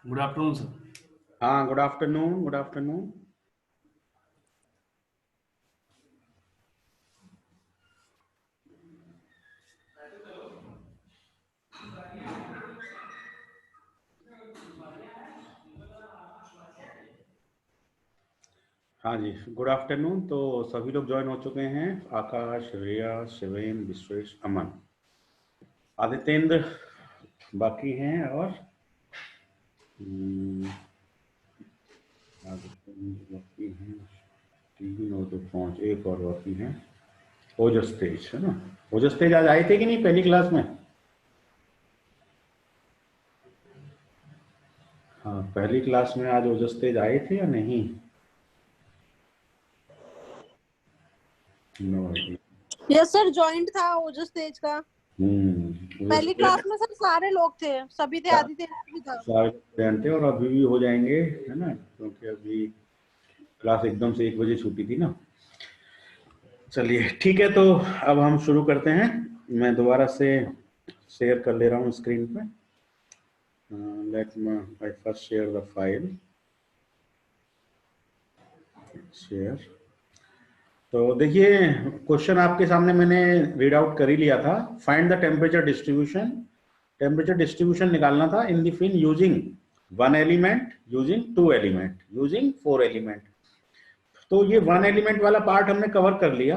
Good afternoon sir. हाँ, good afternoon, good afternoon. हाँ जी, good afternoon. तो सभी लोग ज्वाइन हो चुके हैं, आकाश, रिया, शिवेन, विश्वेश, अमन, आदित्येंद्र बाकी हैं और आदित्येंद्र बाकी हैं, 3 और 2 5 एक और बाकी हैं। ओजस तेज है ना? ओजस तेज आज आए थे कि नहीं पहली क्लास में? हाँ, पहली क्लास में आज ओजस तेज आए थे या नहीं? No idea. Yes sir, joint था ओजस तेज का। पहली क्लास में सर सारे लोग थे, सभी थे, आदित्य भी था। सारे जानते और अभी भी हो जाएंगे, है ना? क्योंकि अभी क्लास एकदम से 1 बजे छूटी थी ना। चलिए ठीक है, तो अब हम शुरू करते हैं। मैं दोबारा से शेयर कर ले रहा हूँ स्क्रीन पे। Let I first share the file. Share. तो देखिए, क्वेश्चन आपके सामने मैंने रीड आउट कर ही लिया था। Find the temperature distribution. Temperature distribution निकालना था in the fin using 1 element, using 2 element, using 4 element. तो ये 1 एलिमेंट वाला पार्ट हमने कवर कर लिया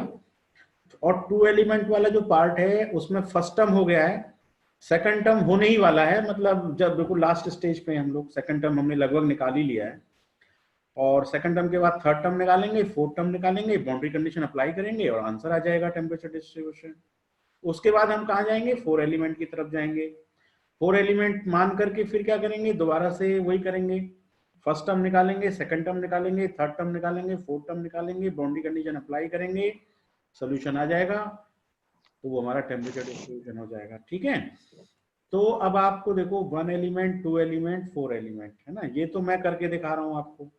और 2 एलिमेंट वाला जो पार्ट है उसमें फर्स्ट टर्म हो गया है, सेकंड टर्म होने ही वाला है। मतलब जब बिल्कुल लास्ट स्टेज पे हम लोग सेकंड टर्म हमने लगभग निकाल ही लिया है और सेकंड टर्म के बाद थर्ड टर्म निकालेंगे, फोर्थ टर्म निकालेंगे, बाउंड्री कंडीशन अप्लाई करेंगे और आंसर आ जाएगा टेम्परेचर डिस्ट्रीब्यूशन। उसके बाद हम कहाँ जाएंगे? 4 एलिमेंट की तरफ जाएंगे। 4 एलिमेंट मान करके फिर क्या करेंगे? दोबारा से वही करेंगे, फर्स्ट टर्म निकालेंगे, सेकंड टर्म निकालेंगे, थर्ड टर्म निकालेंगे, फोर्थ टर्म निकालेंगे, बाउंड्री कंडीशन अप्लाई करेंगे, सोल्यूशन आ जाएगा, तो वो हमारा टेम्परेचर डिस्ट्रीब्यूशन हो जाएगा। ठीक है, तो अब आपको देखो 1 एलिमेंट, 2 एलिमेंट, 4 एलिमेंट, है ना? ये तो मैं करके दिखा रहा हूं आपको,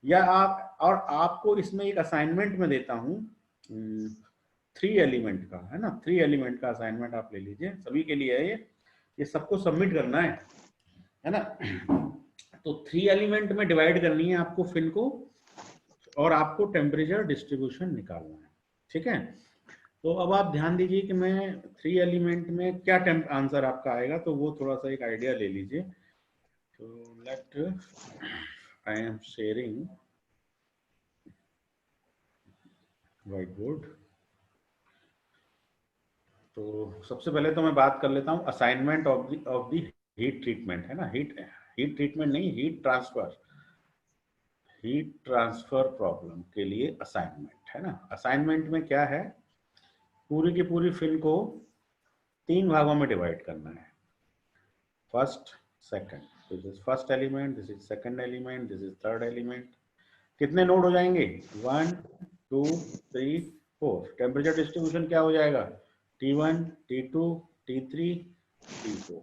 या आप, और आपको इसमें एक असाइनमेंट में देता हूं 3 एलिमेंट का, है ना? 3 एलिमेंट का असाइनमेंट आप ले लीजिए, सभी के लिए है ये सबको सबमिट करना है ना? तो 3 एलिमेंट में डिवाइड करनी है आपको फिन को और आपको टेम्परेचर डिस्ट्रीब्यूशन निकालना है। ठीक है, तो अब आप ध्यान दीजिए कि मैं 3 एलिमेंट में क्या आंसर आपका आएगा, तो वो थोड़ा सा एक आइडिया ले लीजिए। तो let I am sharing white board. तो सबसे पहले तो मैं बात कर लेता हूँ assignment of the heat treatment, है ना? हीट ट्रीटमेंट नहीं, हीट ट्रांसफर प्रॉब्लम के लिए असाइनमेंट, है ना? असाइनमेंट में क्या है? पूरी की पूरी फिल्म को 3 भागों में डिवाइड करना है, first, second. This is first element, this is second element, this is third element. कितने नोड हो जाएंगे? 1 2 3 4। टेम्परेचर डिस्ट्रीब्यूशन क्या हो जाएगा? T1 T2 T3 T4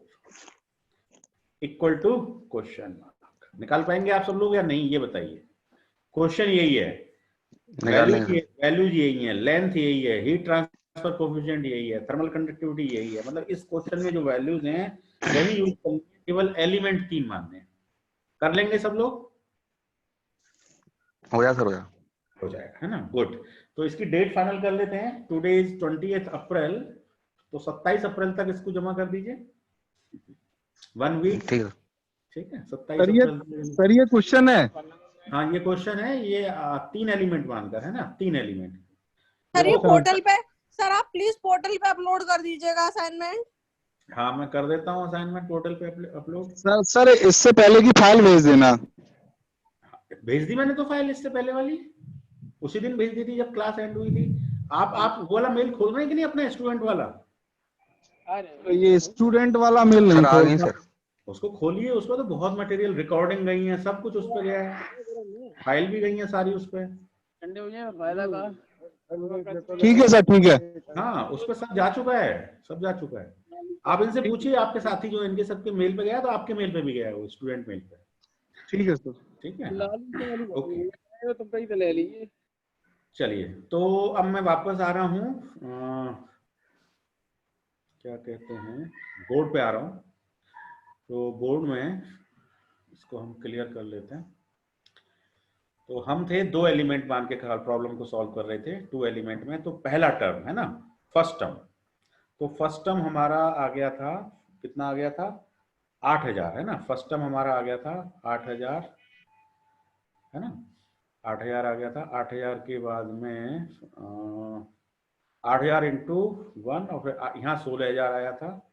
equal to question mark. निकाल पाएंगे आप सब लोग या नहीं, ये बताइए। क्वेश्चन यही है, वैल्यूज यही है, लेंथ यही है, हीट ट्रांसफर कोएफिशिएंट यही है, थर्मल कंडक्टिविटी यही है। मतलब इस क्वेश्चन में जो वैल्यूज हैं वही यूज करेंगे, केवल एलिमेंट 3 मानने हैं। कर लेंगे सब लोग? हो जाएगा सर, हो जाएगा, है ना? गुड। तो इसकी डेट फाइनल कर लेते हैं। टुडे इज 20 अप्रैल, तो 27 अप्रैल तक इसको जमा कर दीजिए, 1 वीक। ठीक है। ठीक है, 27 अप्रैल। सर ये क्वेश्चन है? हाँ, ये क्वेश्चन है, ये 3 एलिमेंट मानकर, है ना? 3 एलिमेंट। सर ये पोर्टल पे, सर आप प्लीज पोर्टल पे अपलोड कर दीजिएगा असाइनमेंट। हाँ, मैं कर देता हूँ असाइनमेंट पोर्टल पे अपलोड। सर इससे पहले की फाइल भेज देना। भेज दी मैंने तो फाइल, इससे पहले वाली उसी दिन भेज दी थी जब क्लास एंड हुई थी। आप वो वाला मेल खोल रहे हैं कि नहीं, अपना स्टूडेंट वाला? ये स्टूडेंट वाला मेल नहीं आ गई सर। उसको खोलिए, उसमें तो बहुत मटेरियल, रिकॉर्डिंग गई है, सब कुछ उस पर गया है, फाइल भी गई है सारी उस पर। ठीक है सर, ठीक है। हाँ, उस पर सब जा चुका है, सब जा चुका है। आप इनसे पूछिए, आपके साथी जो इनके सबके मेल पे गया, तो आपके मेल पे भी गया है वो, स्टूडेंट मेल पे। ठीक है सर। ठीक है, ओके। चलिए, तो अब मैं वापस आ रहा हूँ, क्या कहते हैं, बोर्ड पे आ रहा हूँ। तो बोर्ड में इसको हम क्लियर कर लेते हैं। तो हम थे 2 एलिमेंट मान के प्रॉब्लम को सॉल्व कर रहे थे, 2 एलिमेंट में। तो पहला टर्म है ना, फर्स्ट टर्म, तो फर्स्ट टर्म हमारा आ गया था, कितना आ गया था, 8000 है ना। फर्स्ट टर्म हमारा आ गया था 8000 है ना, 8000 आ गया था। 8000 के बाद में 8000 इंटू 1 और फिर यहाँ 16000 आया था,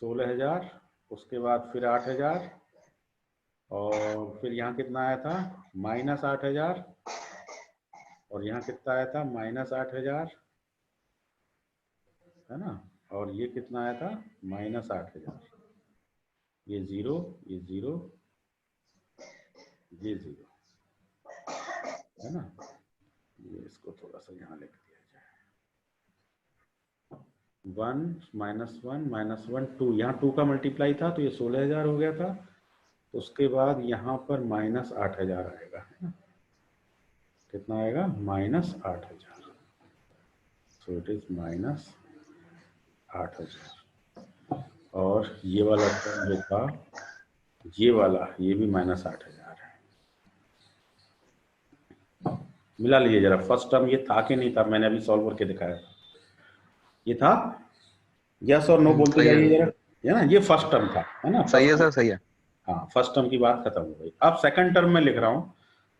16000, उसके बाद फिर 8000 और फिर यहाँ कितना आया था, माइनस 8000 और यहाँ कितना आया था, माइनस 8000 है ना, और ये कितना आया था, माइनस 8000। ये 0, ये 0, ये 0 है ना। ये इसको थोड़ा सा यहाँ लिख दिया जाए, 1 माइनस 1 माइनस 1 2, यहाँ 2 का मल्टीप्लाई था तो ये 16000 हो गया था। तो उसके बाद यहाँ पर माइनस 8000 आएगा, है ना, कितना आएगा, minus 8000। So it is minus 8000। और ये वाला टर्म जो था, ये वाला, ये भी माइनस 8000 है। मिला लीजिए जरा, फर्स्ट टर्म ये था कि नहीं था, मैंने अभी सॉल्व करके दिखाया था, ये था, यस और नो बोलते जाइए जरा, है ना। ये फर्स्ट टर्म था, है ना। सही है सर, सही है। हाँ, फर्स्ट टर्म की बात खत्म हो गई। अब सेकंड टर्म में लिख रहा हूँ।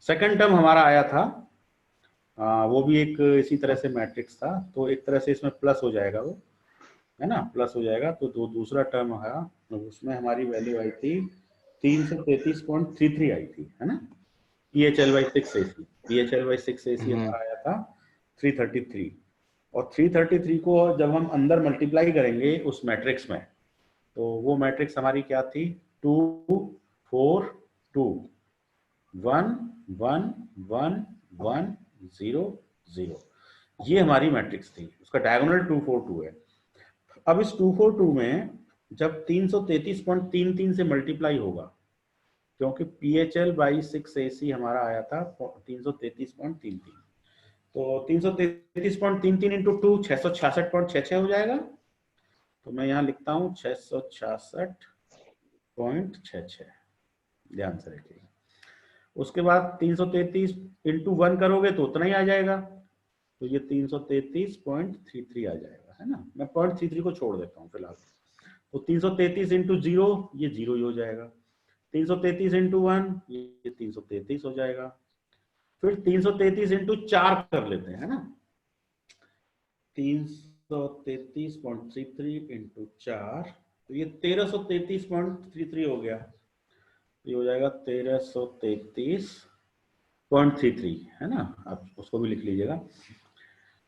सेकंड टर्म हमारा आया था, वो भी एक इसी तरह से मैट्रिक्स था, तो एक तरह से इसमें प्लस हो जाएगा वो, है ना, प्लस हो जाएगा। तो दूसरा टर्म आया, उसमें हमारी वैल्यू आई थी 333.33 आई थी, है ना। PHL/6 AC, PHL/6 AC हमारा आया था 333, और 333 को जब हम अंदर मल्टीप्लाई करेंगे उस मैट्रिक्स में, तो वो मैट्रिक्स हमारी क्या थी, 2 4 2 1 1 1 1 0 0, ये हमारी मैट्रिक्स थी। उसका डायगोनल 2 4 2 है। अब इस 2 4 2 में जब 333.33 से मल्टीप्लाई होगा, क्योंकि PHL/6 AC हमारा आया था 333.33, तो 333.33 इंटू 2 666.66 हो जाएगा। तो मैं यहाँ लिखता हूँ 666.66, ध्यान से रखिएगा। उसके बाद 333 इंटू 1 करोगे तो उतना ही आ जाएगा, तो ये 333.33 आ जाएगा, है ना। मैं 0.33 को छोड़ देता हूँ फिलहाल। तो 333 इंटू 0, ये 0 ही हो जाएगा। 333 इंटू 1, ये 333 हो जाएगा। फिर 333 इंटू 4 कर लेते हैं, है ना। 333.33 इंटू 4, तो ये 1333.33 हो गया। ये हो जाएगा 1333.33, है ना। आप उसको भी लिख लीजिएगा।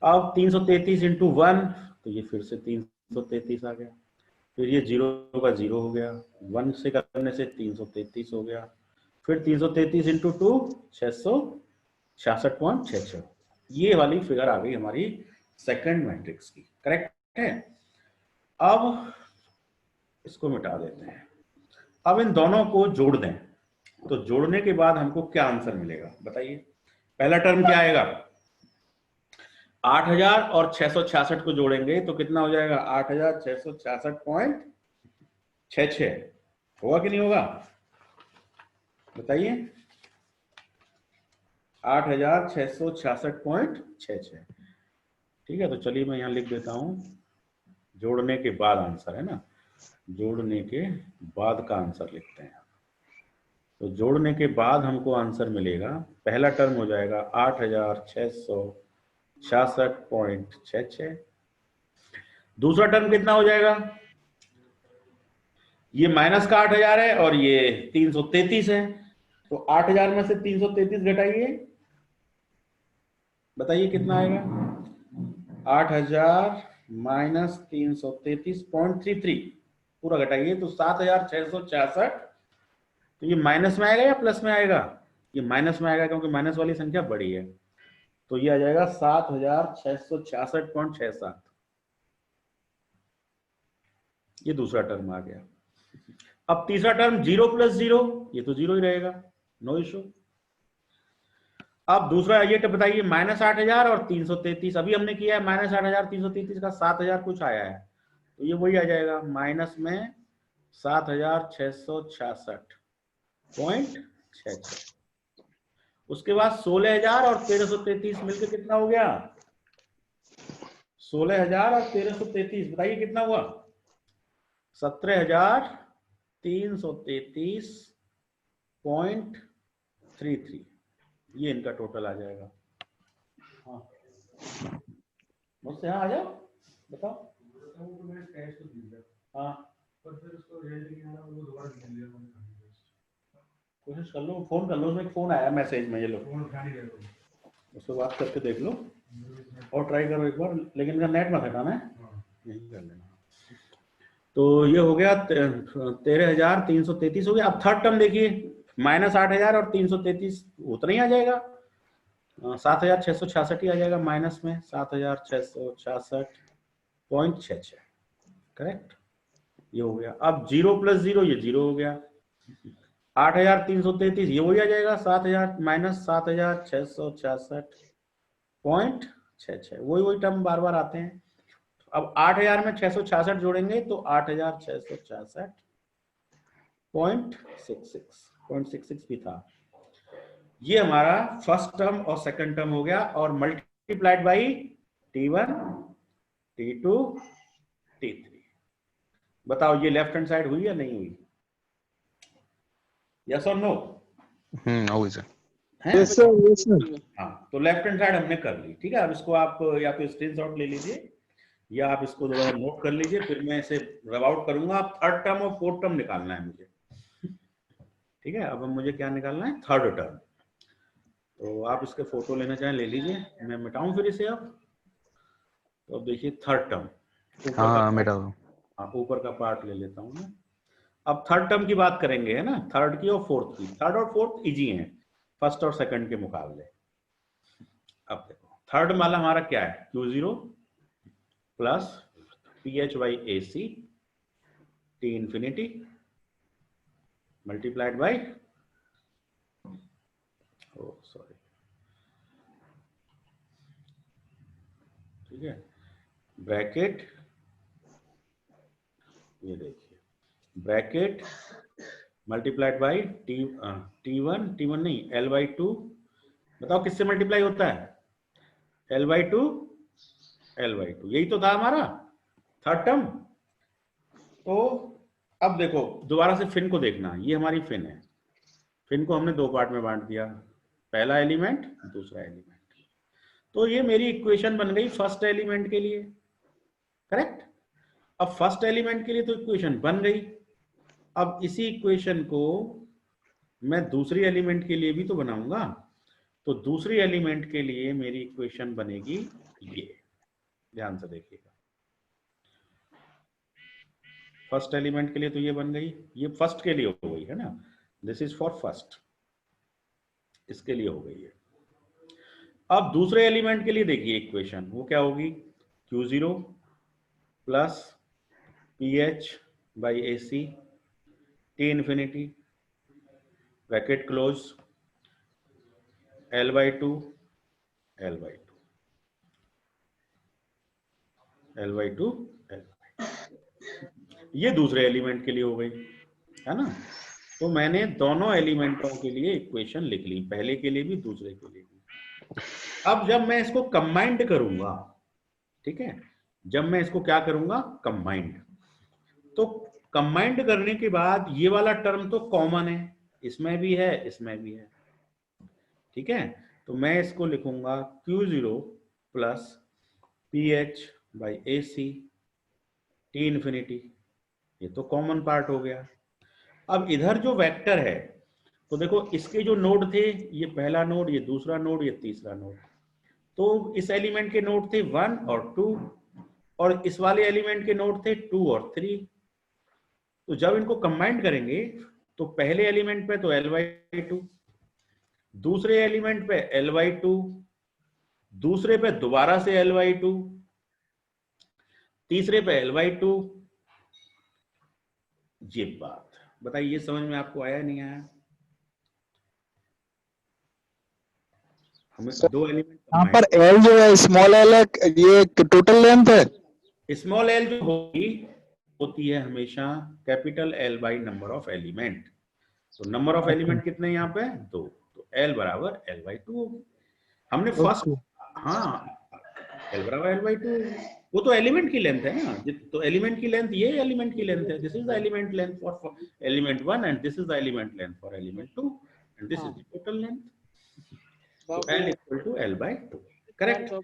अब 333 इंटू 1, तो ये फिर से 333 आ गया। फिर ये 0 का 0 हो गया, 1 से करने से 333 हो गया। फिर 333 इंटू 2 666.66, ये वाली फिगर आ गई हमारी सेकंड मैट्रिक्स की, करेक्ट है। अब इसको मिटा देते हैं। अब इन दोनों को जोड़ दें, तो जोड़ने के बाद हमको क्या आंसर मिलेगा बताइए। पहला टर्म क्या आएगा, 8000 और 666 को जोड़ेंगे तो कितना हो जाएगा, 8666.66 होगा कि नहीं होगा, बताइए। 8666.66, ठीक है। तो चलिए मैं यहाँ लिख देता हूं, जोड़ने के बाद आंसर, है ना, जोड़ने के बाद का आंसर लिखते हैं। तो जोड़ने के बाद हमको आंसर मिलेगा, पहला टर्म हो जाएगा 8666.66, दूसरा टर्म कितना हो जाएगा, ये माइनस का 8000 है और ये 333 है, तो 8000 में से 333 घटाइए, बताइए कितना आएगा, 8000 माइनस 333.33 पूरा घटाइए तो 7666। तो ये माइनस में आएगा या प्लस में आएगा, ये माइनस में आएगा क्योंकि माइनस वाली संख्या बड़ी है। तो ये आ जाएगा 7666.67। ये दूसरा टर्म आ गया। अब तीसरा टर्म 0 प्लस 0, ये तो 0 ही रहेगा, नो इशू। अब दूसरा ये बताइए, माइनस 8000 और 333, अभी हमने किया है माइनस 8000 333 का 7000 कुछ आया है, तो ये वही आ जाएगा, माइनस में 7666, 0.66। उसके बाद 16,000 और 1333 मिलकर कितना हो गया? 16,000 और 1333 बताइए कितना हुआ? 17,333.33। ये इनका टोटल आ जाएगा। हाँ मुझसे, हाँ आ जाओ, बताओ। हाँ कोशिश कर लो, फोन कर लो, उसमें एक फोन आया मैसेज में, ये लो उससे बात करके देख लो और ट्राई करो एक बार, लेकिन इनका नेट मत हटाना है, यही कर लेना। तो ये हो गया 13,333 हो गया। अब थर्ड टर्म देखिए, -8,000 और 333 उतना ही आ जाएगा, 7,666 ही आ जाएगा माइनस में, 7,666.66। करेक्ट, ये हो गया। अब 0 + 0 ये 0 हो गया। 8,333 ये वही आ जाएगा, 7,000 - 7,666.66। वही टर्म बार बार आते हैं। अब 8,000 में 666 जोड़ेंगे तो 8,666.66 भी था। ये हमारा फर्स्ट टर्म और सेकंड टर्म हो गया, और multiplied by T1, T2, T3। बताओ ये लेफ्ट हैंड साइड हुई या नहीं हुई? यस और नो? हुई sir. Yes sir, yes sir. हाँ, तो लेफ्ट हैंड साइड हमने कर ली। ठीक है, अब इसको आप या तो स्क्रीनशॉट ले लीजिए या आप इसको दोबारा नोट कर लीजिए, फिर मैं इसे रब आउट करूंगा। अब थर्ड टर्म और फोर्थ टर्म निकालना है मुझे। ठीक है, अब मुझे क्या निकालना है? Third term. तो आप इसके फोटो लेना चाहें ले लीजिए, मैं मिटाऊं फिर इसे। अब तो अब देखिए थर्ड टर्म, हाँ मिटा दो। हाँ ऊपर का पार्ट ले लेता हूँ मैं। अब थर्ड टर्म की बात करेंगे, है ना, थर्ड की और फोर्थ की। थर्ड और फोर्थ इजी हैं फर्स्ट और सेकंड के मुकाबले। अब देखो थर्ड वाला हमारा क्या है? Q0 plus PH/AC T∞ multiplied by, sorry, ठीक है, ब्रैकेट, ये देखिए ब्रैकेट मल्टीप्लाइड बाई T1 नहीं, L/2। बताओ किससे मल्टीप्लाई होता है? L/2, यही तो था हमारा थर्ड टर्म। तो अब देखो दोबारा से फिन को देखना, ये हमारी फिन है। फिन को हमने दो पार्ट में बांट दिया, पहला एलिमेंट, दूसरा एलिमेंट। तो ये मेरी इक्वेशन बन गई फर्स्ट एलिमेंट के लिए। करेक्ट। अब फर्स्ट एलिमेंट के लिए तो इक्वेशन बन गई। अब इसी इक्वेशन को मैं दूसरी एलिमेंट के लिए भी तो बनाऊंगा। तो दूसरी एलिमेंट के लिए मेरी इक्वेशन बनेगी ये, ध्यान से देखिएगा। फर्स्ट एलिमेंट के लिए तो ये बन गई, ये फर्स्ट के लिए हो गई है ना, दिस इज फॉर फर्स्ट, इसके लिए हो गई है। अब दूसरे एलिमेंट के लिए देखिए इक्वेशन, वो क्या होगी? Q0 plus PH/AC T∞, bracket close, L/2, ये दूसरे एलिमेंट के लिए हो गई, है ना। तो मैंने दोनों एलिमेंटों के लिए इक्वेशन लिख ली, पहले के लिए भी दूसरे के लिए भी। अब जब मैं इसको कंबाइंड करूंगा, ठीक है, जब मैं इसको क्या करूंगा? कंबाइंड। तो कंबाइंड करने के बाद ये वाला टर्म तो कॉमन है, इसमें भी है, इसमें भी है। ठीक है, तो मैं इसको लिखूंगा Q0 प्लस PH/AC T∞, ये तो कॉमन पार्ट हो गया। अब इधर जो वेक्टर है, तो देखो इसके जो नोड थे, ये पहला नोड, ये दूसरा नोड, ये तीसरा नोड। तो इस एलिमेंट के नोड थे 1 और 2, और इस वाले एलिमेंट के नोड थे 2 और 3। तो जब इनको कंबाइंड करेंगे तो पहले एलिमेंट पे तो L/2, दूसरे एलिमेंट पे L/2, दूसरे पे दोबारा से L/2, तीसरे पे L/2। ये बात बताइए, ये समझ में आपको आया नहीं आया? हमें दो एलिमेंट यहाँ पर L जो है स्मॉल L है, ये टोटल लेंथ है। स्मॉल L जो होती है हमेशा capital L by number of element. तो नंबर ऑफ एलिमेंट कितने हैं यहाँ पे? 2, तो L बराबर L/2 होगी। हमने फर्स्ट, हाँ L बराबर L/2, वो तो एलिमेंट की लेंथ है ना, तो एलिमेंट की लेंथ, ये एलिमेंट की लेंथ है, this is the element length for element 1 and this is the element length for element 2 and this is the total length, तो L equal to L/2, correct.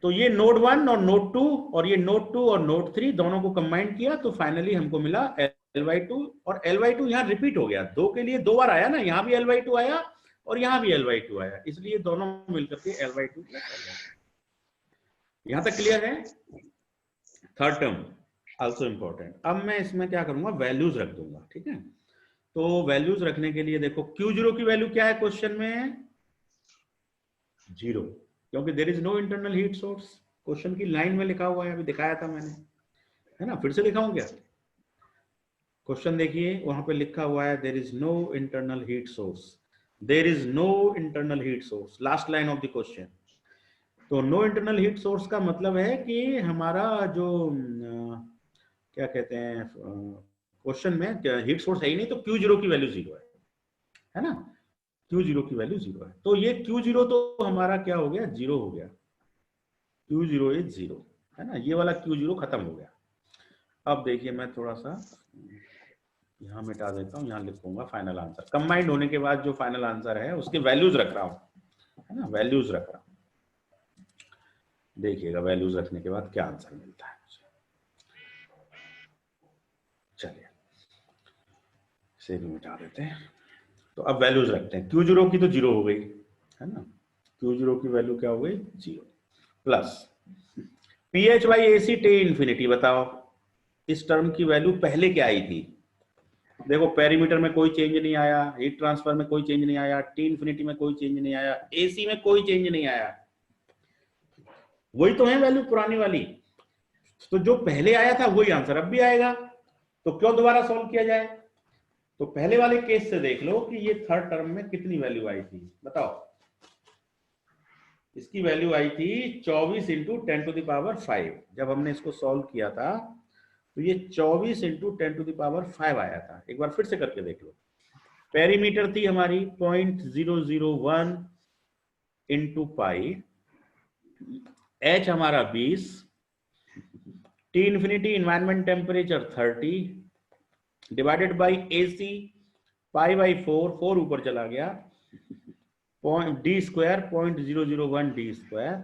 तो ये नोड 1 और node 2 और ये node 2 और node 3 दोनों को कंबाइन किया तो फाइनली हमको मिला L/2, और L/2 यहाँ रिपीट हो गया, 2 के लिए 2 बार आया ना, यहाँ भी L/2 आया और यहाँ भी L/2 आया, इसलिए दोनों मिलकर के L/2 प्लस L/2। यहां तक क्लियर है? Third term also important. अब मैं इसमें क्या करूंगा, वैल्यूज रख दूंगा, ठीक है। तो वैल्यूज रखने के लिए देखो Q0 की वैल्यू क्या है क्वेश्चन में? 0, क्योंकि there is no internal heat source, question की लाइन में लिखा हुआ है, अभी दिखाया था मैंने, है ना, फिर से दिखाऊं क्या? क्वेश्चन देखिए, वहां पे लिखा हुआ है there is no internal heat source, there is no internal heat source, last line of the question. तो नो इंटरनल हीट सोर्स का मतलब है कि हमारा जो क्या कहते हैं क्वेश्चन में हीट सोर्स है ही नहीं, तो Q0 की वैल्यू 0 है ना, Q0 की वैल्यू 0 है, तो ये Q0 तो हमारा क्या हो गया, 0 हो गया, Q0 इज 0, है ना, ये वाला Q0 खत्म हो गया। अब देखिए मैं थोड़ा सा यहाँ मिटा देता हूँ, यहाँ लिखूंगा फाइनल आंसर, कंबाइंड होने के बाद जो फाइनल आंसर है उसके वैल्यूज रख रहा हूँ, है ना, वैल्यूज रख रहा हूँ। देखिएगा वैल्यूज रखने के बाद क्या आंसर मिलता है। चलिए इसे भी मिटा देते हैं। तो अब वैल्यूज रखते हैं, Q0 की तो 0 हो गई, है ना, Q0 की वैल्यू क्या हो गई, 0, प्लस PH/AC T इन्फिनिटी। बताओ इस टर्म की वैल्यू पहले क्या आई थी? देखो पेरीमीटर में कोई चेंज नहीं आया, हीट ट्रांसफर में कोई चेंज नहीं आया, T इन्फिनिटी में कोई चेंज नहीं आया, AC में कोई चेंज नहीं आया, वही तो है वैल्यू पुरानी वाली। तो जो पहले आया था वही आंसर अब भी आएगा, तो क्यों दोबारा सॉल्व किया जाए? तो पहले वाले केस से देख लो कि ये थर्ड टर्म में कितनी वैल्यू आई थी, बताओ। इसकी वैल्यू आई थी 24 इंटू 10⁵ जब हमने इसको सॉल्व किया था, तो ये 24 इंटू 10⁵ आया था। एक बार फिर से करके देख लो। पेरीमीटर थी हमारी 0.001 इंटू पाई, H हमारा 20, T infinity environment temperature 30 divided by AC π/4, 4 ऊपर चला गया, D स्क्वायर 0.001 D स्क्वायर,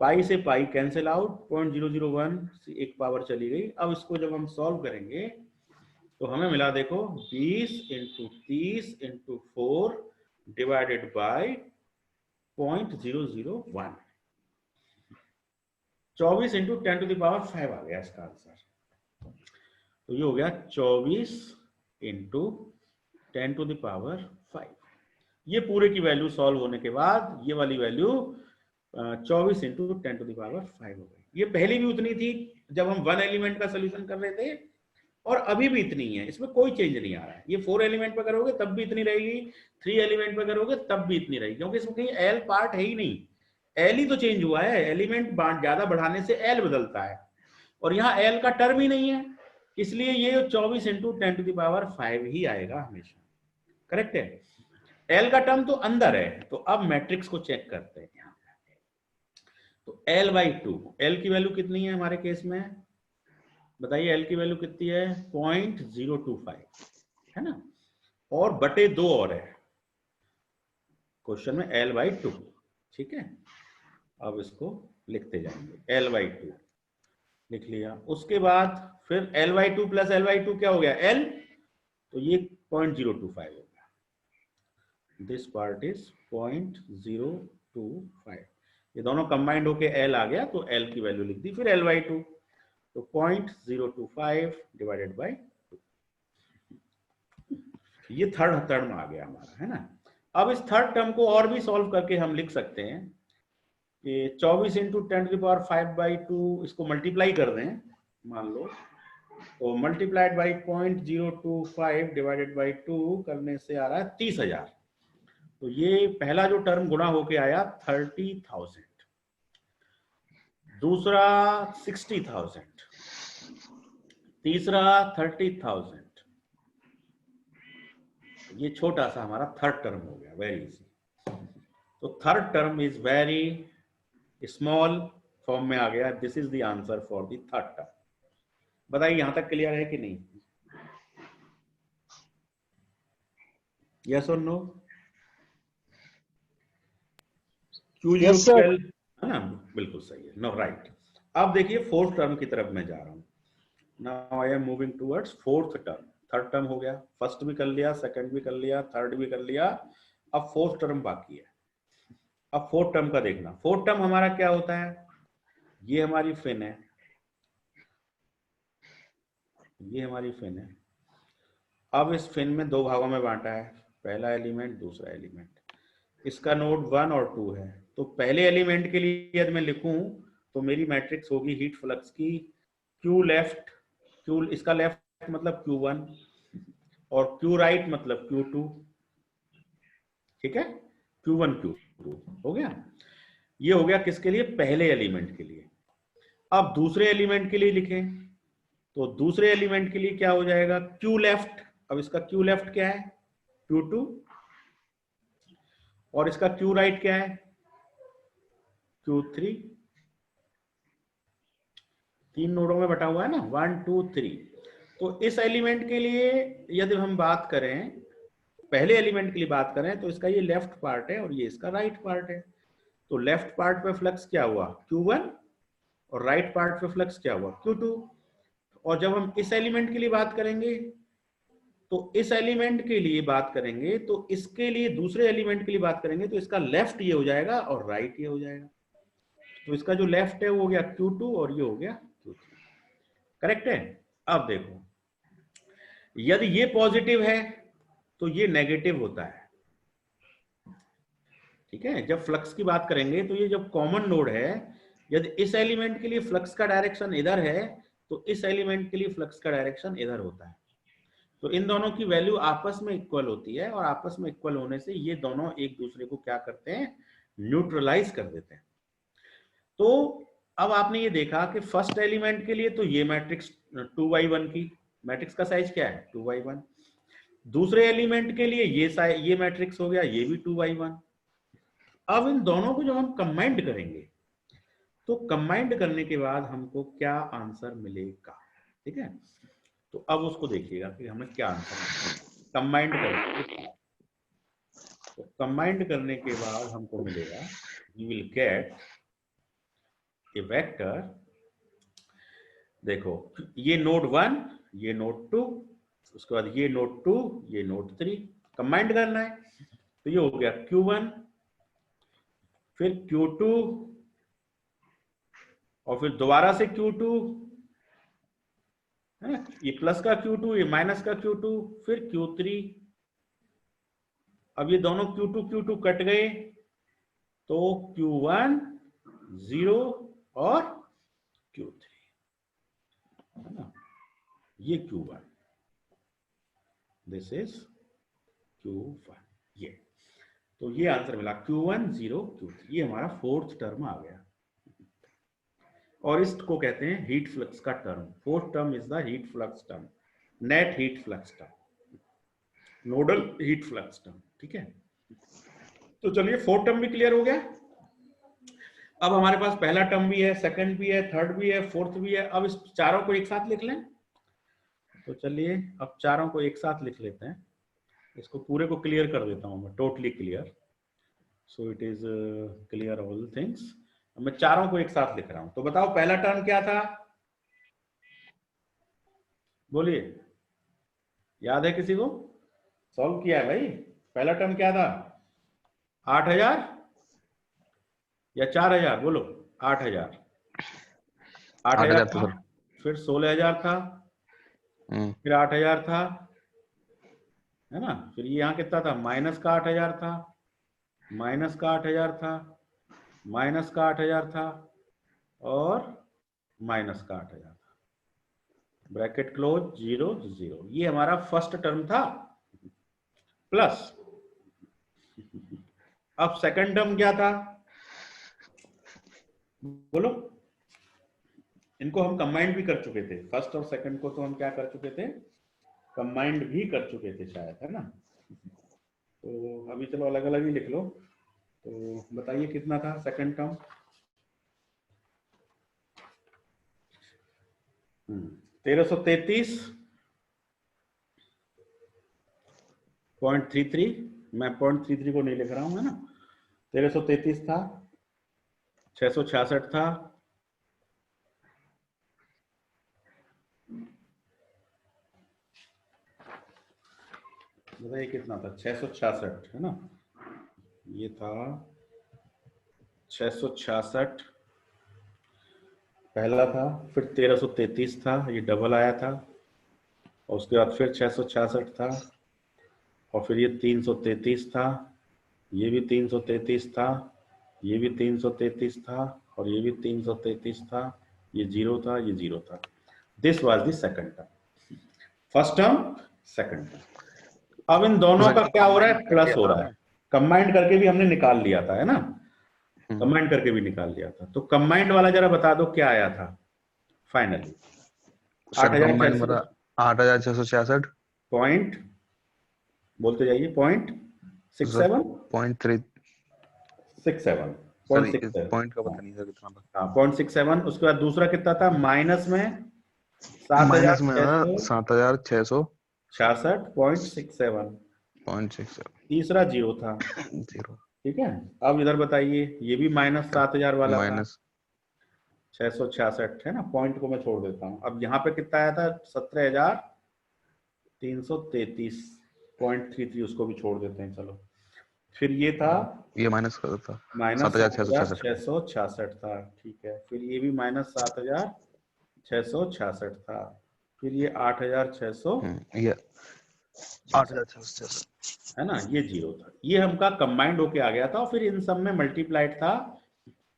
पाई से पाई कैंसिल आउट, 0.001 एक पावर चली गई। अब इसको जब हम सॉल्व करेंगे तो हमें मिला देखो 20 into 30 into 4 divided by 0.001, 24 into 10⁵ आ गया इसका आंसर। तो ये हो गया 24 इंटू 10⁵। ये पूरे की वैल्यू सॉल्व होने के बाद ये वाली वैल्यू 24 इंटू 10⁵ हो गई। ये पहले भी उतनी थी जब हम 1 एलिमेंट का सोल्यूशन कर रहे थे, और अभी भी इतनी है, इसमें कोई चेंज नहीं आ रहा है। ये 4 एलिमेंट पे करोगे तब भी इतनी रहेगी, 3 एलिमेंट पे करोगे तब भी इतनी रहेगी, क्योंकि इसमें कहीं एल पार्ट है ही नहीं, एल ही तो चेंज हुआ है, एलिमेंट ज्यादा बढ़ाने से एल बदलता है, और यहाँ एल का टर्म ही नहीं है, इसलिए ये 24 इंटू 10⁵ ही आएगा हमेशा, करेक्ट है। एल का टर्म तो अंदर है, तो अब मैट्रिक्स को चेक करते हैं यहाँ पे। तो L/2, एल की वैल्यू कितनी है हमारे केस में, बताइए एल की वैल्यू कितनी है, 0.025, है ना, और बटे 2 और है क्वेश्चन में L/2, ठीक है। अब इसको लिखते जाएंगे, L/2 लिख लिया, उसके बाद फिर L/2 प्लस L/2 क्या हो गया, L, तो ये 0.025 हो गया, दिस पार्ट इज 0.025, ये दोनों कंबाइंड होके L आ गया, तो L की वैल्यू लिख दी, फिर L/2, तो 0.025 डिवाइडेड बाई 2, ये थर्ड टर्म आ गया हमारा, है ना। अब इस थर्ड टर्म को और भी सॉल्व करके हम लिख सकते हैं कि 24 इंटू 10⁵/2 इसको मल्टीप्लाई कर दें, मान लो, तो मल्टीप्लाइड बाई 0.025 डिवाइडेड बाई 2 करने से आ रहा है 30,000। तो ये पहला जो टर्म गुणा होके आया 30,000, दूसरा 60,000, तीसरा 30,000, ये छोटा सा हमारा थर्ड टर्म हो गया, वेरी इजी। तो third term is very small form में आ गया। This is the answer for the third term. बताइए यहां तक क्लियर है कि नहीं? यस और नो? Yes, sir. Q0QL है ना, बिल्कुल सही है, नो राइट। अब देखिए फोर्थ टर्म की तरफ मैं जा रहा हूं। Now I am moving towards fourth term. Third term हो गया, फर्स्ट भी कर लिया, सेकंड भी कर लिया, थर्ड भी कर लिया, अब फोर्थ टर्म बाकी है। अब फोर्थ टर्म का देखना। फोर्थ टर्म हमारा क्या होता है? ये हमारी फिन है, ये हमारी फिन है। अब इस फिन में दो भागों में बांटा है, पहला एलिमेंट, दूसरा एलिमेंट। इसका नोड 1 और 2 है। तो पहले एलिमेंट के लिए यदि मैं लिखूं तो मेरी मैट्रिक्स होगी हीट फ्लक्स की Q लेफ्ट, Q इसका लेफ्ट मतलब Q1 और Q राइट मतलब Q2। ठीक है, Q1 Q2 हो गया। ये हो गया किसके लिए? पहले एलिमेंट के लिए। अब दूसरे एलिमेंट के लिए लिखें तो दूसरे एलिमेंट के लिए क्या हो जाएगा? Q left. अब इसका Q लेफ्ट क्या है? Q2। और इसका Q राइट क्या है? Q3। तीन नोडों में बटा हुआ है ना, 1 2 3। तो इस एलिमेंट के लिए यदि हम बात करें, पहले एलिमेंट के लिए बात करें, तो इसका ये लेफ्ट पार्ट है और ये इसका राइट पार्ट है। तो लेफ्ट पार्ट पे फ्लक्स क्या हुआ? Q1 और राइट पार्ट पे फ्लक्स क्या हुआ? Q2। और जब हम इस एलिमेंट के लिए बात करेंगे तो इस एलिमेंट के लिए बात करेंगे तो इसके लिए दूसरे एलिमेंट के लिए बात करेंगे तो इसका लेफ्ट ये हो जाएगा और राइट ये हो जाएगा। तो इसका जो लेफ्ट है वो हो गया Q2 और ये हो गया Q3। करेक्ट है? अब देखो, यदि ये पॉजिटिव है तो ये नेगेटिव होता है। ठीक है, जब फ्लक्स की बात करेंगे तो ये जब कॉमन नोड है, यदि इस एलिमेंट के लिए फ्लक्स का डायरेक्शन इधर है तो इस एलिमेंट के लिए फ्लक्स का डायरेक्शन इधर होता है। तो इन दोनों की वैल्यू आपस में इक्वल होती है और आपस में इक्वल होने से ये दोनों एक दूसरे को क्या करते हैं? न्यूट्रलाइज कर देते हैं। तो अब आपने ये देखा कि फर्स्ट एलिमेंट के लिए तो ये मैट्रिक्स 2/1 की मैट्रिक्स का साइज क्या है? 2/1। दूसरे एलिमेंट के लिए ये मैट्रिक्स हो गया, ये भी 2/1। अब इन दोनों को जब हम कंबाइंड करेंगे तो कंबाइंड करने के बाद हमको क्या आंसर मिलेगा? ठीक है, तो अब उसको देखिएगा कि हमें क्या आंसर कंबाइंड करेंगे। तो कंबाइंड करने के बाद हमको मिलेगा, you will get A vector. देखो, ये नोड 1, ये नोड 2, उसके बाद ये नोड 2, ये नोड 3। कंबाइंड करना है तो ये हो गया Q1, फिर Q2 और फिर दोबारा से Q2 है ना, ये प्लस का Q2, ये माइनस का Q2, फिर Q3। अब ये दोनों Q2 Q2 कट गए तो Q1 0 और Q3 है ना, ये Q1, दिस इज Q1। ये तो ये आंसर मिला Q1 0 Q3। ये हमारा फोर्थ टर्म आ गया और इसको कहते हैं हीट फ्लक्स का term. Fourth term is the heat flux term, net heat flux term, nodal heat flux term. ठीक है, तो चलिए फोर्थ टर्म भी क्लियर हो गया। अब हमारे पास पहला टर्म भी है, सेकंड भी है, थर्ड भी है, फोर्थ भी है। अब इस चारों को एक साथ लिख लें। तो चलिए अब चारों को एक साथ लिख लेते हैं। इसको पूरे को क्लियर कर देता हूं मैं, totally clear, so it is clear all things. मैं चारों को एक साथ लिख रहा हूं। तो बताओ पहला टर्म क्या था? बोलिए, याद है किसी को? सॉल्व किया है भाई? पहला टर्म क्या था? 8000 या 4000? बोलो। 8000, 8000 था, फिर 16000 था, फिर 8000 था, है ना, फिर ये यहाँ कितना था? माइनस का 8000 था, माइनस का 8000 था, माइनस का 8000 था और माइनस का 8000 था। Bracket close, 0 0। ये हमारा फर्स्ट टर्म था। प्लस अब सेकंड टर्म क्या था? बोलो। इनको हम कंबाइंड भी कर चुके थे, फर्स्ट और सेकंड को तो हम क्या कर चुके थे? कंबाइंड भी कर चुके थे शायद, है ना। तो अभी चलो अलग अलग ही लिख लो। तो बताइए कितना था सेकंड टर्म? 1333.33, मैं 0.33 को नहीं लिख रहा हूं, है ना। 1333 था, 666 था, बताइए कितना था? 666, है ना। ये था 666 पहला था, फिर 1333 था, ये डबल आया था, और उसके बाद फिर 666 था, और फिर ये 333 था, ये भी 333 था, ये भी 333 था, और ये भी 333 था, ये 0 था, ये 0 था। This was the second term. First term, second term. अब इन दोनों का क्या हो रहा है? प्लस हो रहा है। कंबाइंड करके भी हमने निकाल लिया था, है ना। कंबाइंड करके भी निकाल लिया था। तो कंबाइंड वाला जरा बता दो क्या आया था फाइनली? 8666 पॉइंट, बोलते जाइए, 0.67 0.3 0.67 पॉइंट का पता नहीं सर कितना था। हाँ 0.67। उसके बाद दूसरा कितना था? माइनस में माइनस में 7666.67। तीसरा 0 था, 0 ठीक है। अब इधर बताइए, ये भी -7000 वाला था, माइनस 666, है ना। पॉइंट को मैं छोड़ देता हूँ। अब यहाँ पे कितना आया था? 17,333.33, उसको भी छोड़ देते हैं, चलो। फिर ये था ये माइनस का था -7666 था, ठीक है। फिर ये भी -7666 था, फिर ये 8600, ये 8666 है ना, ये 0 था। ये हमका कंबाइंड होके आ गया था, और फिर इन सब में मल्टीप्लाइड था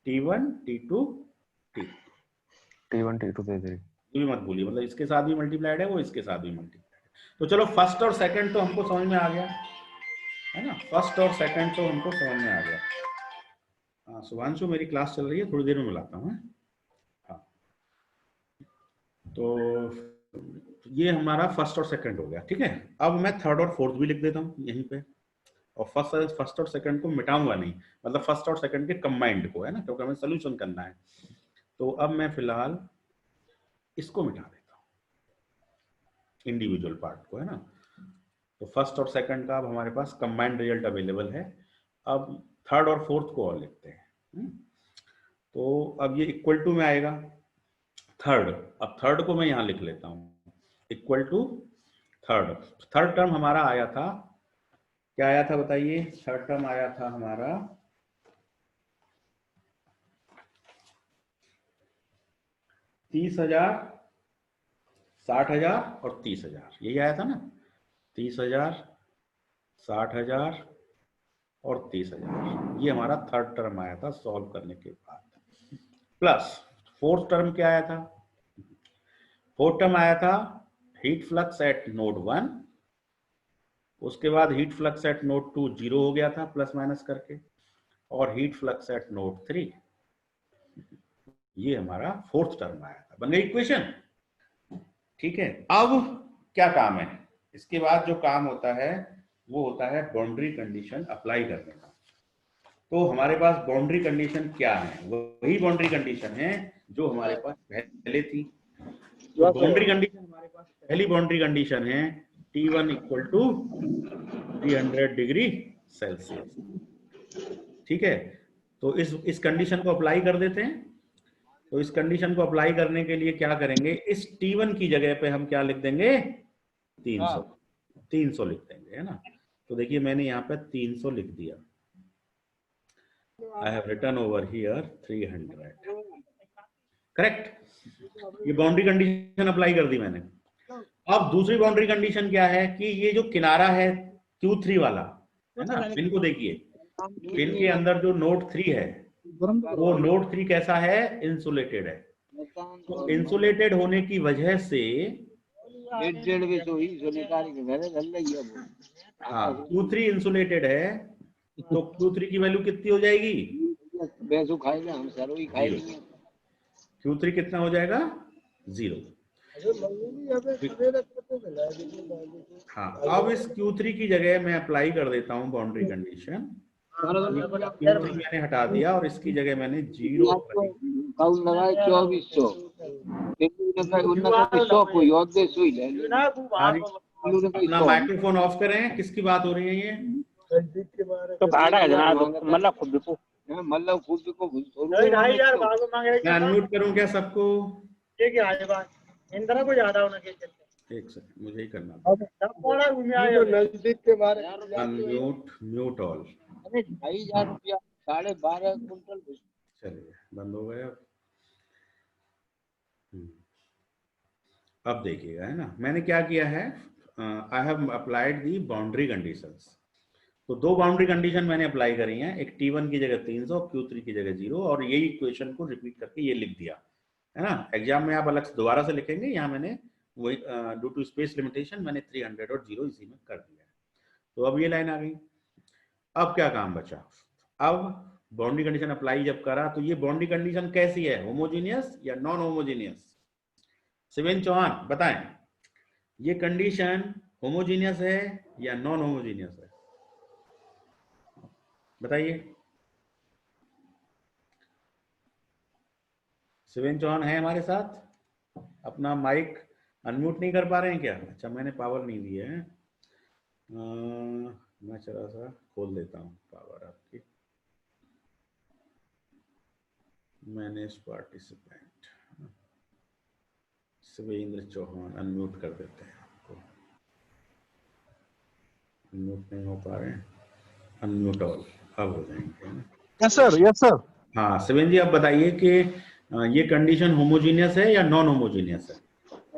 T1 T2 T1 T2 दे दे। ये भी मत भूलिए, मतलब इसके साथ भी मल्टीप्लाइड है, वो इसके साथ भी मल्टीप्लाइड है। तो चलो फर्स्ट और सेकंड तो हमको समझ में आ गया, है ना। फर्स्ट और सेकंड तो हमको समझ में आ गया। हाँ शुभांशु, मेरी क्लास चल रही है, थोड़ी देर में मिलाता हूँ। हाँ, तो ये हमारा फर्स्ट और सेकंड हो गया, ठीक है। अब मैं थर्ड और फोर्थ भी लिख देता हूँ यहीं पे, और फर्स्ट और सेकंड को मिटाऊंगा नहीं, मतलब फर्स्ट और सेकंड के कंबाइंड को, है ना, क्योंकि हमें सोल्यूशन करना है। तो अब मैं फिलहाल इसको मिटा देता हूँ, इंडिविजुअल पार्ट को, है ना। तो फर्स्ट और सेकंड का अब हमारे पास कंबाइंड रिजल्ट अवेलेबल है। अब थर्ड और फोर्थ को और लिखते हैं। तो अब ये इक्वल टू में आएगा थर्ड। अब थर्ड को मैं यहां लिख लेता हूं, equal to third. Third term हमारा आया था, क्या आया था बताइए? थर्ड टर्म आया था हमारा 30,000, 60,000 और 30,000, यही आया था ना। 30,000, 60,000 और 30,000, ये हमारा थर्ड टर्म आया था सॉल्व करने के बाद। प्लस फोर्थ टर्म क्या आया था? फोर्थ टर्म आया था हीट फ्लक्स एट नोड 1, उसके बाद हीट फ्लक्स एट नोड 2 0 हो गया था प्लस माइनस करके, और हीट फ्लक्स एट नोड 3, ये हमारा फोर्थ टर्म आया था। बन गई इक्वेशन, ठीक है। अब क्या काम है? इसके बाद जो काम होता है वो होता है बाउंड्री कंडीशन अप्लाई करने का। तो हमारे पास बाउंड्री कंडीशन क्या है? वही बाउंड्री कंडीशन है जो हमारे पास पहले थी। तो बाउंड्री कंडीशन हमारे पास पहली बाउंड्री कंडीशन है T1 equal to 300 degree Celsius, ठीक है। तो इस कंडीशन को अप्लाई कर देते हैं। तो इस कंडीशन को अप्लाई करने के लिए क्या करेंगे? इस T1 की जगह पे हम क्या लिख देंगे? 300 लिख देंगे, है ना। तो देखिए मैंने यहाँ पे 300 लिख दिया। I have written over here 300, correct. ये बाउंड्री कंडीशन अप्लाई कर दी मैंने। अब दूसरी बाउंड्री कंडीशन क्या है कि ये जो किनारा है Q3 वाला, है ना, पिन को देखिए, पिन के अंदर जो नोड 3 है, वो नोड 3 कैसा है? इंसुलेटेड है। तो इंसुलेटेड होने की वजह से हाँ Q3 इंसुलेटेड है, तो Q3 की वैल्यू कितनी हो जाएगी? Q3 कितना हो जाएगा? 0। हाँ, अब इस Q3 की जगह मैं अप्लाई कर देता हूँ बाउंड्री कंडीशन। Q3 मैंने हटा दिया और इसकी जगह मैंने 0 काउंट लगाए 2400 अपना माइक्रोफोन ऑफ करें। किसकी बात हो रही है ये? तो भाड़ा है जनाब, मतलब खुद को मतलब खुद को नहीं यार बाबू मांगे मैं अनम्यूट करूं क्या सबको? ठीक है आए बात इंद्र को ज्यादा होना के चलते एक सेकंड, मुझे ही करना अब सब कोना घूमे आए तो नजदीक के बारे अनम्यूट, म्यूट ऑल। अरे 2,500 रुपया 12.5 कुंटल चलिए, बंद हो गया। अब देखिएगा, है ना, मैंने क्या किया है, I have applied the boundary conditions. तो दो बाउंड्री कंडीशन मैंने अप्लाई करी हैं, एक T1 की जगह 300, Q3 की जगह 0, और यही इक्वेशन को रिपीट करके ये लिख दिया, है ना। एग्जाम में आप अलग से दोबारा से लिखेंगे, यहाँ मैंने वही ड्यू टू स्पेस लिमिटेशन मैंने 300 और 0 इसी में कर दिया है। तो अब ये लाइन आ गई। अब क्या काम बचा? अब बाउंड्री कंडीशन अप्लाई जब करा तो ये बाउंड्री कंडीशन कैसी है, होमोजीनियस या नॉन होमोजीनियस? शिवेंद्र चौहान बताएं, ये कंडीशन होमोजीनियस है या नॉन होमोजीनियस है? बताइए। शिवेंद्र चौहान है हमारे साथ? अपना माइक अनम्यूट नहीं कर पा रहे हैं क्या? अच्छा, मैंने पावर नहीं दी है। मैं चला सा खोल देता हूँ पावर आपकी। Manage participant, Shivendra Chauhan unmute कर देते हैं आपको। अनम्यूट नहीं हो पा रहे हैं, अनम्यूट ऑल, अब हो जाएंगे। Yes sir, yes sir. हाँ शिवेंद्र जी, आप बताइए कि ये कंडीशन होमोजीनियस है या नॉन होमोजीनियस है?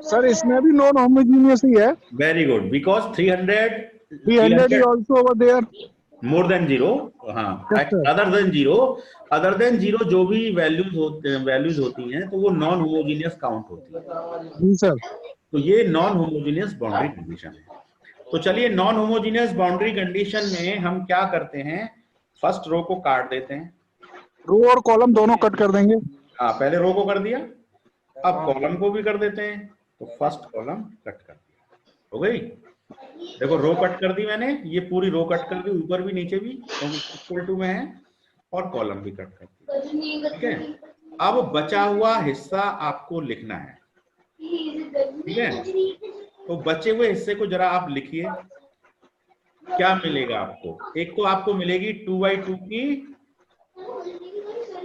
सर इसमें भी नॉन होमोजीनियस ही है। Very good, because 300 is also over there. More than 0, हाँ, अदर देन जीरो जो भी वैल्यूज होती हैं तो वो नॉन होमोजीनियस काउंट होती है। जी सर। तो ये नॉन होमोजीनियस बाउंड्री कंडीशन है। तो चलिए, नॉन होमोजीनियस बाउंड्री कंडीशन में हम क्या करते हैं, फर्स्ट रो को काट देते हैं। रो और कॉलम दोनों कट कर देंगे। हाँ, पहले रो को कर दिया, अब कॉलम को भी कर देते हैं। तो फर्स्ट कॉलम कट कर दिया, हो गई। देखो, रो कट कर दी मैंने, ये पूरी रो कट कर दी, ऊपर भी नीचे भी इक्वल टू में है, और कॉलम भी कट कर दी, ठीक है। अब बचा हुआ हिस्सा आपको लिखना है, ठीक है। तो बचे हुए हिस्से को जरा आप लिखिए। क्या मिलेगा आपको? एक तो आपको मिलेगी 2x2 की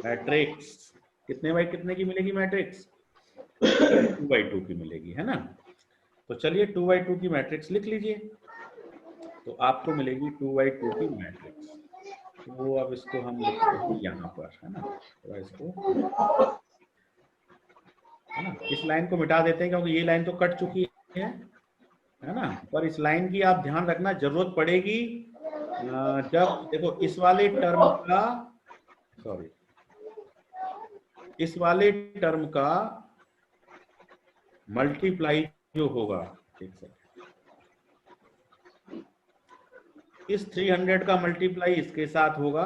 मैट्रिक्स। कितने बाई कितने की मिलेगी मैट्रिक्स? 2x2 की मिलेगी, है ना। तो चलिए 2x2 की मैट्रिक्स लिख लीजिए। तो आपको मिलेगी 2x2 की मैट्रिक्स। तो अब इसको हम लिखते हैं यहाँ पर, है ना। तो इसको, है ना, इस लाइन को मिटा देते हैं क्योंकि ये लाइन तो कट चुकी है ना। पर इस लाइन की आप ध्यान रखना, जरूरत पड़ेगी जब, देखो, इस वाले टर्म का, सॉरी, इस वाले टर्म का मल्टीप्लाई जो होगा, एक सेकंड, इस 300 का मल्टीप्लाई इसके साथ होगा,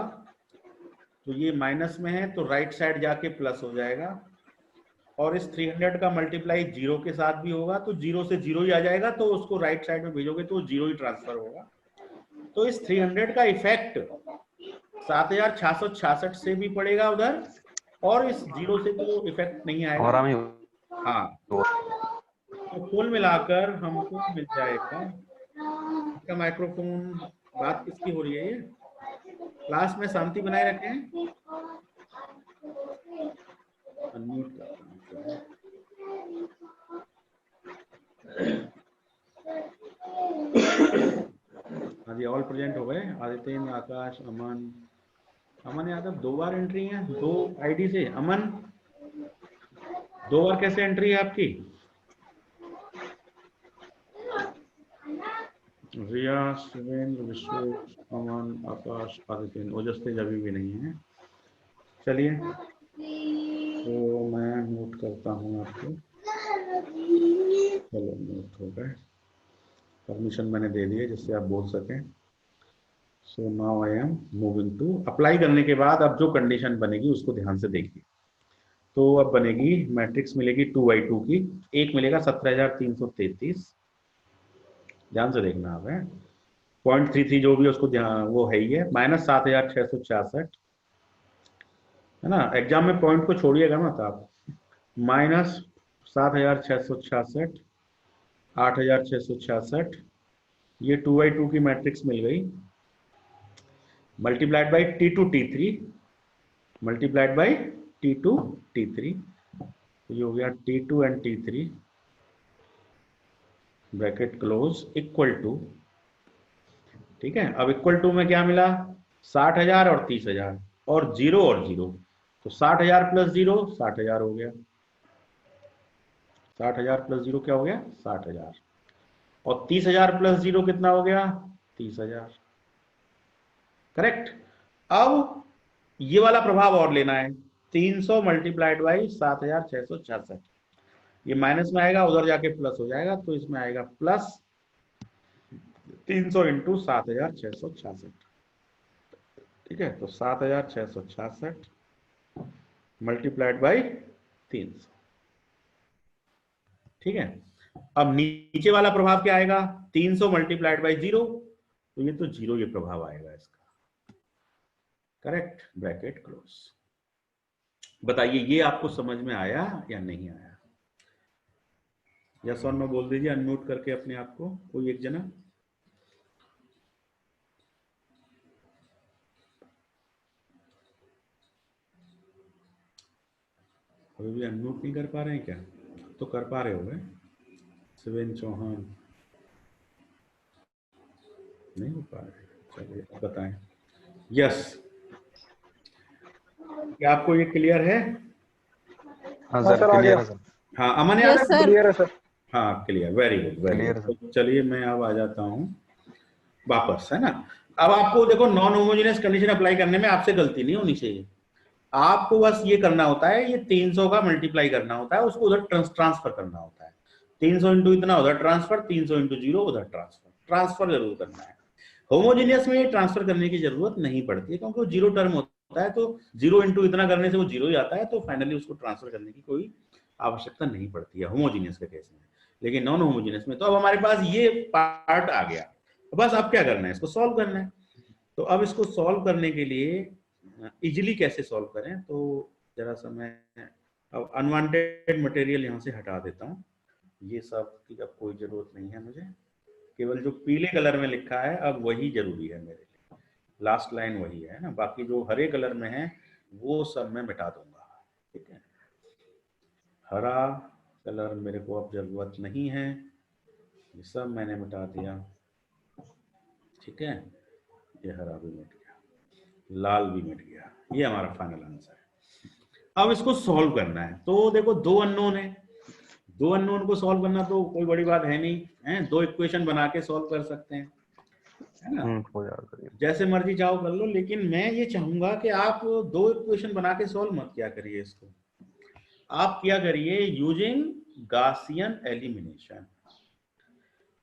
तो ये माइनस में है तो राइट साइड जाके प्लस हो जाएगा, और इस 300 का मल्टीप्लाई 0 के साथ भी होगा, तो 0 से 0 ही आ जाएगा, तो उसको राइट साइड में भेजोगे तो 0 ही ट्रांसफर होगा। तो इस 300 का इफेक्ट 7666 से भी पड़ेगा उधर, और इस 0 से तो इफेक्ट नहीं आएगा। हाँ, तो कुल मिलाकर हमको मिल जाएगा। इसका माइक्रोफोन, बात किसकी हो रही है? ये क्लास में शांति बनाए रखें। अनम्यूट करता हूं। हाँ जी, ऑल प्रेजेंट हो गए। आदित्य, आकाश, अमन यादव 2 बार एंट्री है 2 आईडी से। अमन, 2 बार कैसे एंट्री है आपकी? रिया, शिवेंद्र, विश्व, अमन, आकाश, आदित्य, ओजस्तेज अभी भी नहीं है। चलिए, तो मैं नोट करता हूँ आपको। चलो, नोट हो गए, परमिशन मैंने दे दी है जिससे आप बोल सकें। So now I am moving to apply करने के बाद अब जो कंडीशन बनेगी उसको ध्यान से देखिए। तो अब बनेगी मैट्रिक्स, मिलेगी 2x2 की, एक मिलेगा 17,333, ध्यान से देखना आप है। 0.33 जो भी उसको ध्यान, वो है ही है, -7666, है ना। एग्जाम में पॉइंट को छोड़िएगा मत आप। -7666, 8666, ये 2/2 की मैट्रिक्स मिल गई, multiplied by T2 T3, multiplied by T2 T3, ये हो गया T2 and T3 bracket close equal to, ठीक है। अब इक्वल टू में क्या मिला, 60,000 और 30,000 और 0 और 0, तो 60,000 प्लस 0 60,000 हो गया। 60,000 प्लस 0 क्या हो गया, 60,000, और 30,000 प्लस 0 कितना हो गया, 30,000। करेक्ट। अब ये वाला प्रभाव और लेना है, 300 मल्टीप्लाइड बाई 7,666, ये माइनस में आएगा, उधर जाके प्लस हो जाएगा, तो इसमें आएगा प्लस 300 इंटू 7,666, ठीक है। तो 7,666 मल्टीप्लाइड बाई 300, ठीक है। अब नीचे वाला प्रभाव क्या आएगा, 300 मल्टीप्लाइड बाई 0, तो ये तो 0 ये प्रभाव आएगा इसका। Correct, bracket close. बताइए ये आपको समझ में आया या नहीं आया? यस और नो बोल दीजिए अनम्यूट करके अपने आप को, कोई एक जना। अभी भी अनम्यूट नहीं कर पा रहे हैं क्या? तो कर पा रहे होंगे। शिवेन चौहान नहीं हो पा रहे, चलिए बताएं। यस, क्या आपको ये क्लियर है? हाँ हाँ सर, सर, आ क्लियर गया। है सर। हाँ, अमन याद है? Yes sir. क्लियर है सर। हाँ clear, very good very Clear है गुड। तो चलिए मैं अब आ जाता हूँ वापस, है ना। अब आपको देखो नॉन होमोजेनियस कंडीशन अप्लाई करने में आपसे गलती नहीं होनी चाहिए। आपको बस ये करना होता है, ये 300 का मल्टीप्लाई करना होता है, उसको उधर ट्रांसफर करना होता है। 300 इंटू इतना उधर ट्रांसफर, 300 इंटू 0 उधर ट्रांसफर, ट्रांसफर जरूर करना है। होमोजेनियस में ये ट्रांसफर करने की जरूरत नहीं पड़ती है, क्योंकि वो 0 टर्म होता है, तो 0 इंटू इतना करने से वो 0 ही आता है, तो फाइनली उसको ट्रांसफर करने की कोई आवश्यकता नहीं पड़ती है होमोजेनियस के केस में। लेकिन नॉन होमोजेनियस में तो अब हमारे पास ये पार्ट आ गया, बस अब क्या करना है, इसको सॉल्व करना है। तो अब इसको सॉल्व करने के लिए इजिली कैसे सॉल्व करें, तो जरा सा मैं अब अनवांटेड मटेरियल यहाँ से हटा देता हूँ। ये सब की अब कोई जरूरत नहीं है मुझे, केवल जो पीले कलर में लिखा है अब वही जरूरी है मेरे लिए, लास्ट लाइन वही है ना, बाकी जो हरे कलर में है वो सब मैं मिटा दूंगा, ठीक है। हरा कलर मेरे को अब जरूरत नहीं है, ये सब मैंने मिटा दिया, ठीक है। ये हरा भी मिट गया, लाल भी मिट गया, ये हमारा फाइनल आंसर है। अब इसको सॉल्व करना है, तो देखो दो अननोन है, दो अननोन को सॉल्व करना तो कोई बड़ी बात है नहीं है, दो इक्वेशन बना के सॉल्व कर सकते हैं, है ना। हो जाएगा। जैसे मर्जी चाहो कर लो, लेकिन मैं ये चाहूंगा कि आप दो इक्वेशन बना के सॉल्व मत किया करिए इसको, आप किया करिए यूजिंग गासियन एलिमिनेशन।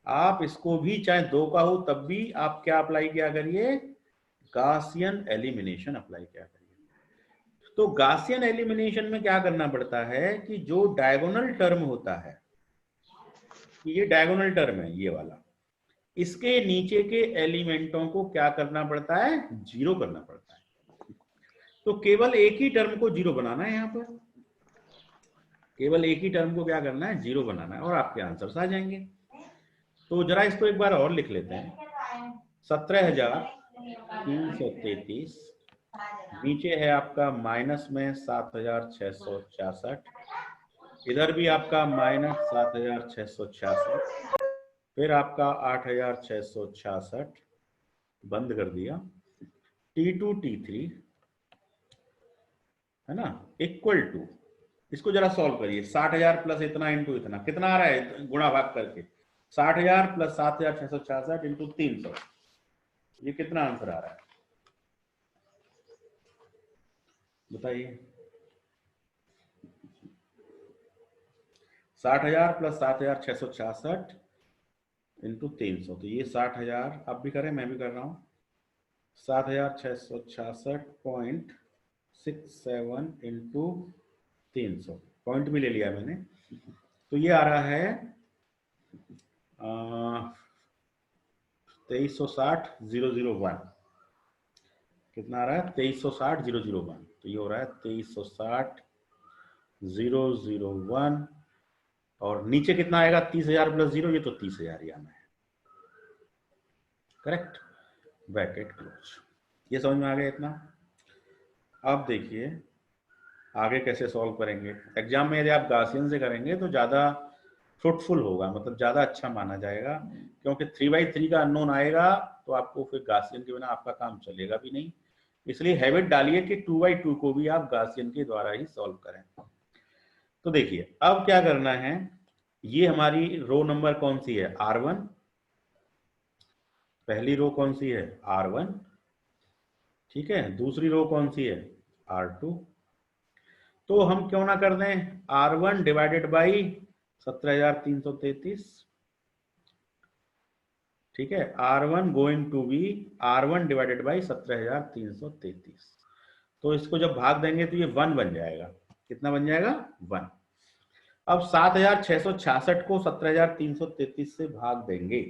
आप इसको भी चाहे दो का हो तब भी आप क्या अप्लाई किया करिए, गासियन एलिमिनेशन अप्लाई किया करिए। तो गासियन एलिमिनेशन में क्या करना पड़ता है कि जो डायगोनल टर्म होता है, ये डायगोनल टर्म है ये वाला, इसके नीचे के एलिमेंटों को क्या करना पड़ता है, जीरो करना पड़ता है। तो केवल एक ही टर्म को जीरो बनाना है, यहाँ पर केवल एक ही टर्म को क्या करना है, जीरो बनाना है, और आपके आंसर्स आ जाएंगे। तो जरा इसको एक बार और लिख लेते हैं, 17,333, नीचे है आपका माइनस में 7,666, इधर भी आपका -7,666, फिर आपका 8,666, बंद कर दिया, T2 T3, है ना, इक्वल टू, इसको जरा सॉल्व करिए, 60,000 प्लस इतना इंटू इतना, कितना आ रहा है गुणा भाग करके, 60,000 प्लस 7,666 इंटू 300, ये कितना आंसर आ रहा है बताइए। 60,000 प्लस 7,666 इंटू 300, तो ये 60,000, आप भी करें मैं भी कर रहा हूँ, 7,666.67 इंटू 300, पॉइंट भी ले लिया मैंने, तो ये आ रहा है 2360,001 कितना आ रहा है? 2360,001। तो ये हो रहा है 2360,001 और नीचे कितना आएगा? 30,000 प्लस 0, ये तो 30,000 ही आना है। Correct, bracket close. ये समझ में आ गया इतना? अब देखिए आगे कैसे सॉल्व करेंगे। एग्जाम में यदि आप गासियन से करेंगे तो ज़्यादा फ्रूटफुल होगा, मतलब ज़्यादा अच्छा माना जाएगा, क्योंकि 3/3 का अननोन आएगा तो आपको फिर गासियन के बिना आपका काम चलेगा भी नहीं। इसलिए हैबिट डालिए कि 2/2 को भी आप गासियन के द्वारा ही सॉल्व करें। तो देखिए अब क्या करना है, ये हमारी रो नंबर कौन सी है? R1। पहली रो कौन सी है? R1, ठीक है। दूसरी रो कौन सी है? R2। तो हम क्यों ना कर दें R1 डिवाइडेड बाई 17,333, ठीक है। R1 going to be R1 divided by 17,333। तो इसको जब भाग देंगे तो ये 1 बन जाएगा। कितना बन जाएगा? 1। अब 7,666 को 17,333 से भाग देंगे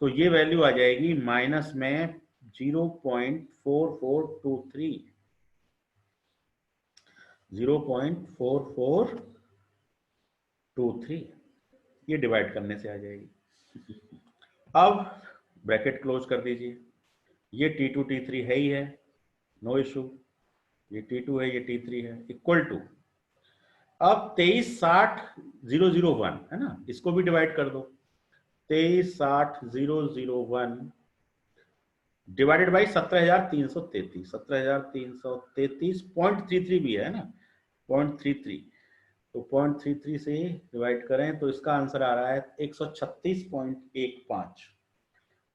तो ये वैल्यू आ जाएगी माइनस में 0.4423, 0.4423, ये डिवाइड करने से आ जाएगी। अब ब्रैकेट क्लोज कर दीजिए। ये T2 T3 है ही है, नो इशू। ये T2 है, ये T3 है, इक्वल टू अब 2360,001 है ना, इसको भी डिवाइड कर दो। 2360,001 डिवाइडेड बाई 17,333, 17,333.33 भी है ना, 0.33, तो 0.33 से डिवाइड करें तो इसका आंसर आ रहा है 136.15।